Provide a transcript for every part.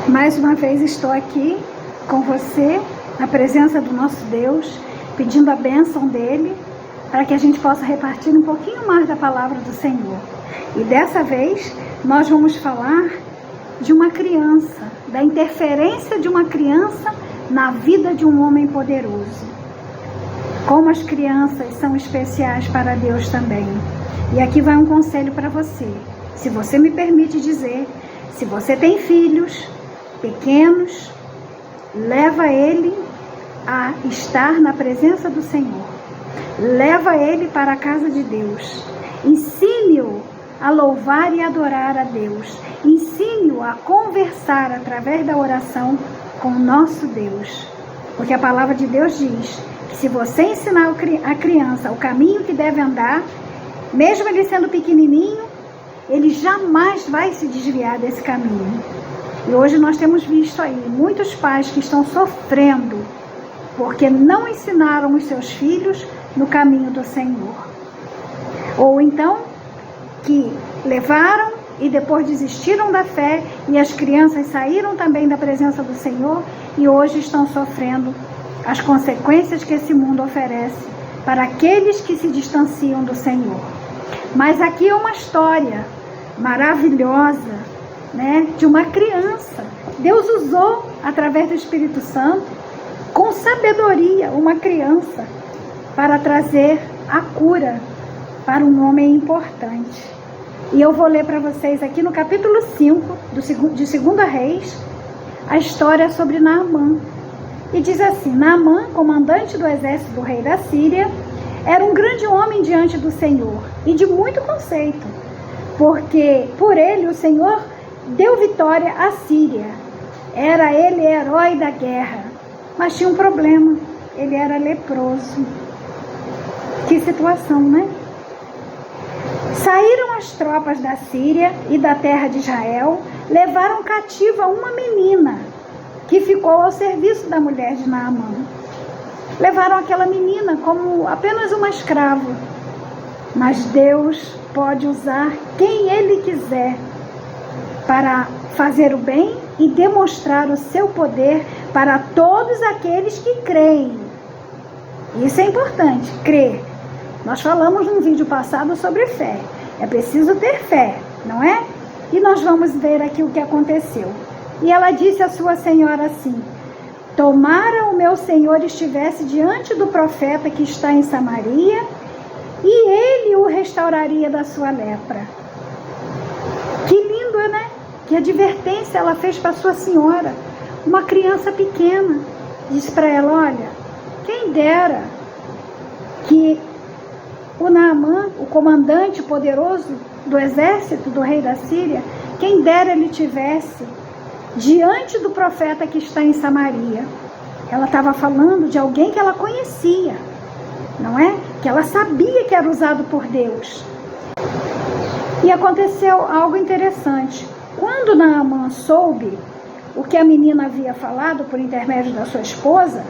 Mais uma vez estou aqui com você, na presença do nosso Deus, pedindo a bênção dele, para que a gente possa repartir um pouquinho mais da palavra do Senhor. E dessa vez nós vamos falar de uma criança, da interferência de uma criança na vida de um homem poderoso. Como as crianças são especiais para Deus também. E aqui vai um conselho para você. Se você me permite dizer, se você tem filhos pequenos, leva ele a estar na presença do Senhor. Leva ele para a casa de Deus. Ensine-o a louvar e adorar a Deus. Ensine-o a conversar através da oração com o nosso Deus. Porque a palavra de Deus diz que se você ensinar a criança o caminho que deve andar, mesmo ele sendo pequenininho, ele jamais vai se desviar desse caminho. E hoje nós temos visto aí muitos pais que estão sofrendo porque não ensinaram os seus filhos no caminho do Senhor. Ou então, que levaram e depois desistiram da fé e as crianças saíram também da presença do Senhor e hoje estão sofrendo as consequências que esse mundo oferece para aqueles que se distanciam do Senhor. Mas aqui é uma história maravilhosa, né, de uma criança. Deus usou, através do Espírito Santo, com sabedoria, uma criança para trazer a cura para um homem importante. E eu vou ler para vocês aqui no capítulo 5 de 2 Reis, a história sobre Naamã. E diz assim: Naamã, comandante do exército do rei da Síria, era um grande homem diante do Senhor e de muito conceito, porque por ele o Senhor deu vitória à Síria. Era ele herói da guerra, mas tinha um problema: ele era leproso. Que situação, né? Saíram as tropas da Síria e da terra de Israel, levaram cativa uma menina que ficou ao serviço da mulher de Naamã. Levaram aquela menina como apenas uma escrava. Mas Deus pode usar quem Ele quiser para fazer o bem e demonstrar o seu poder para todos aqueles que creem. Isso é importante, crer. Nós falamos num vídeo passado sobre fé. É preciso ter fé, não é? E nós vamos ver aqui o que aconteceu. E ela disse à sua senhora assim: tomara o meu senhor estivesse diante do profeta que está em Samaria, e ele o restauraria da sua lepra. Que lindo, né? Que advertência ela fez para sua senhora. Uma criança pequena. Disse para ela: olha, quem dera que o Naamã, o comandante poderoso do exército do rei da Síria, quem dera ele tivesse diante do profeta que está em Samaria. Ela estava falando de alguém que ela conhecia, não é? Que ela sabia que era usado por Deus. E aconteceu algo interessante. Quando Naamã soube o que a menina havia falado por intermédio da sua esposa,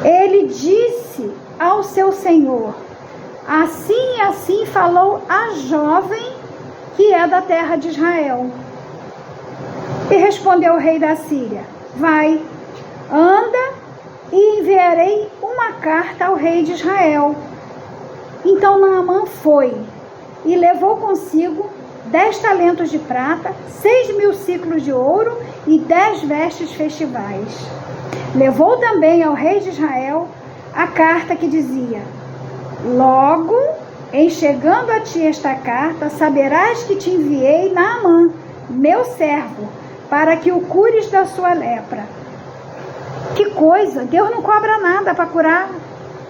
ele disse ao seu senhor: assim e assim falou a jovem que é da terra de Israel. E respondeu o rei da Síria: vai, anda e enviarei uma carta ao rei de Israel. Então Naamã foi e levou consigo 10 talentos de prata, 6.000 ciclos de ouro e 10 vestes festivais. Levou também ao rei de Israel a carta que dizia: logo, em chegando a ti esta carta, saberás que te enviei Naamã, meu servo, para que o cures da sua lepra. Que coisa! Deus não cobra nada para curar.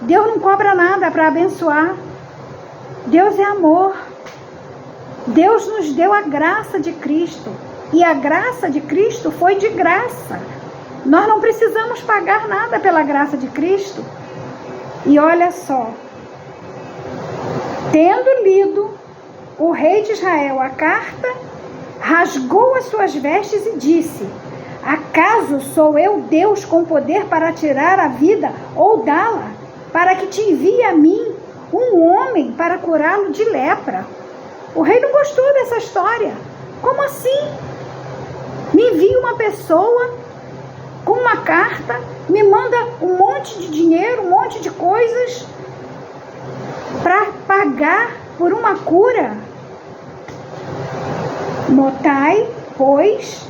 Deus não cobra nada para abençoar. Deus é amor. Deus nos deu a graça de Cristo. E a graça de Cristo foi de graça. Nós não precisamos pagar nada pela graça de Cristo. E olha só. Tendo lido o rei de Israel a carta, rasgou as suas vestes e disse: acaso sou eu Deus com poder para tirar a vida ou dá-la, para que te envie a mim um homem para curá-lo de lepra? O rei não gostou dessa história. Como assim? Me envia uma pessoa com uma carta, me manda um monte de dinheiro, um monte de coisas para pagar por uma cura. Notai, pois,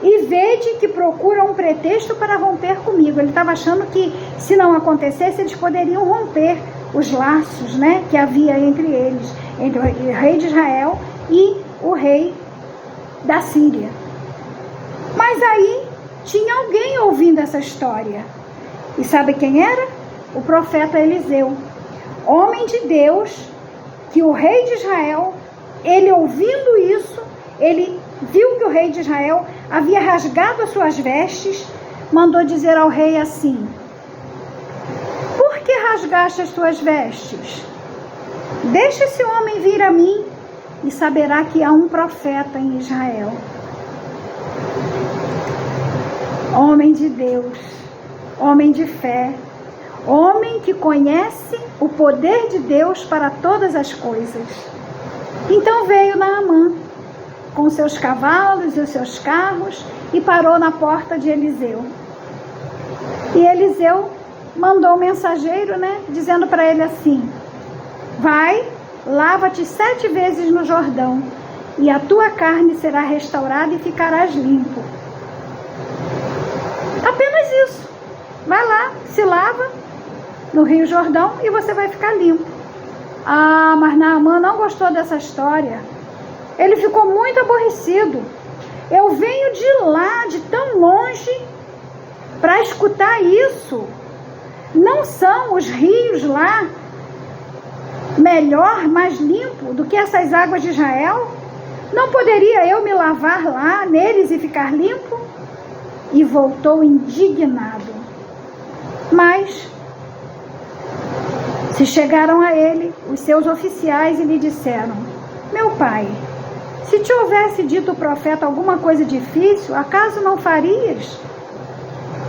e vede que procura um pretexto para romper comigo. Ele estava achando que, se não acontecesse, eles poderiam romper os laços, né, que havia entre eles, entre o rei de Israel e o rei da Síria. Mas aí tinha alguém ouvindo essa história. E sabe quem era? O profeta Eliseu, homem de Deus, que o rei de Israel, ele ouvindo isso, ele viu que o rei de Israel havia rasgado as suas vestes, mandou dizer ao rei assim: por que rasgaste as tuas vestes? Deixa esse homem vir a mim e saberá que há um profeta em Israel. Homem de Deus, homem de fé, homem que conhece o poder de Deus para todas as coisas. Então veio Naamã com seus cavalos e os seus carros e parou na porta de Eliseu. E Eliseu mandou um mensageiro, né, dizendo para ele assim: vai, lava-te 7 vezes no Jordão, e a tua carne será restaurada e ficarás limpo. Apenas isso. Vai lá, se lava no Rio Jordão e você vai ficar limpo. Ah, mas Naamã não gostou dessa história. Ele ficou muito aborrecido. Eu venho de lá, de tão longe, para escutar isso. Não são os rios lá melhor, mais limpo do que essas águas de Israel? Não poderia eu me lavar lá neles e ficar limpo? E voltou indignado. Mas se chegaram a ele os seus oficiais e lhe disseram: meu pai, se te houvesse dito o profeta alguma coisa difícil, acaso não farias?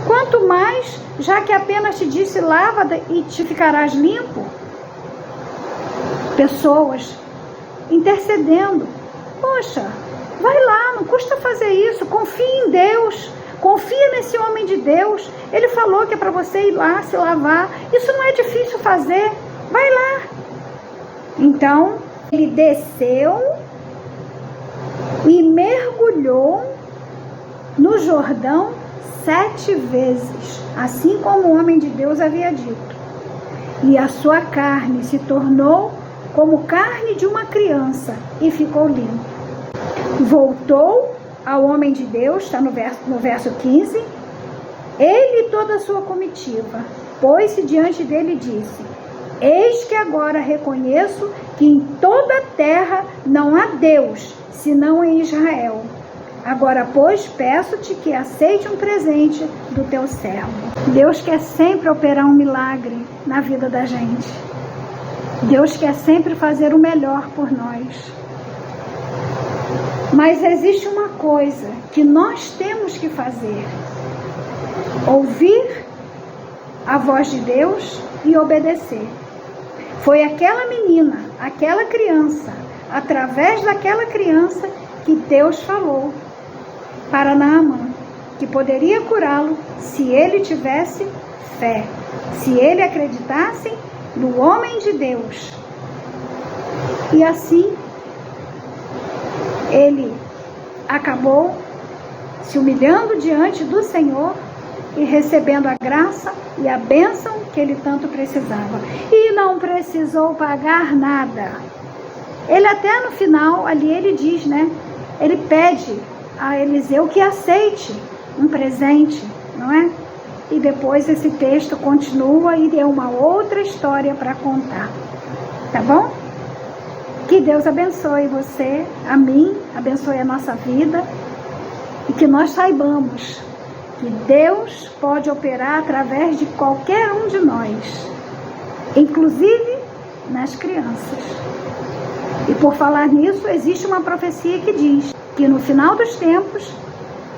Quanto mais, já que apenas te disse lava e te ficarás limpo. Pessoas intercedendo: poxa, vai lá, não custa fazer isso, confia em Deus, confia nesse homem de Deus, ele falou que é para você ir lá se lavar, isso não é difícil fazer, vai lá. Então ele desceu e mergulhou no Jordão 7 vezes, assim como o homem de Deus havia dito, e a sua carne se tornou como carne de uma criança e ficou limpo. Voltou ao homem de Deus, está no verso 15, ele e toda a sua comitiva, pôs-se diante dele e disse: eis que agora reconheço que em toda a terra não há Deus, senão em Israel. Agora, pois, peço-te que aceite um presente do teu servo. Deus quer sempre operar um milagre na vida da gente. Deus quer sempre fazer o melhor por nós. Mas existe uma coisa que nós temos que fazer: ouvir a voz de Deus e obedecer. Foi aquela menina, aquela criança, através daquela criança que Deus falou para Naamã, que poderia curá-lo se ele tivesse fé, se ele acreditasse no homem de Deus. E assim ele acabou se humilhando diante do Senhor e recebendo a graça e a bênção que ele tanto precisava. E não precisou pagar nada. Ele até no final, ali ele diz, né? Ele pede a Eliseu que aceite um presente, não é? E depois esse texto continua e tem uma outra história para contar. Tá bom? Que Deus abençoe você, a mim, abençoe a nossa vida, e que nós saibamos que Deus pode operar através de qualquer um de nós, inclusive nas crianças. E por falar nisso, existe uma profecia que diz que no final dos tempos,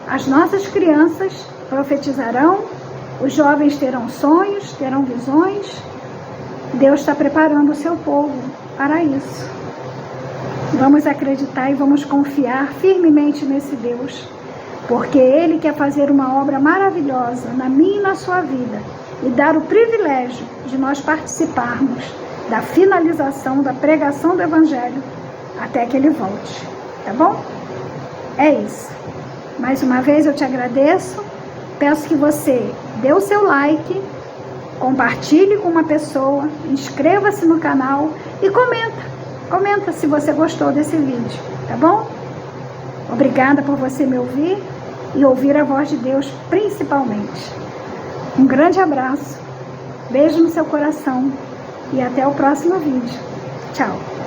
as nossas crianças profetizarão, os jovens terão sonhos, terão visões. Deus está preparando o seu povo para isso. Vamos acreditar e vamos confiar firmemente nesse Deus, porque Ele quer fazer uma obra maravilhosa na minha e na sua vida e dar o privilégio de nós participarmos da finalização da pregação do Evangelho até que Ele volte, tá bom? É isso. Mais uma vez eu te agradeço, peço que você dê o seu like, compartilhe com uma pessoa, inscreva-se no canal e comenta se você gostou desse vídeo, tá bom? Obrigada por você me ouvir e ouvir a voz de Deus principalmente. Um grande abraço, beijo no seu coração e até o próximo vídeo. Tchau!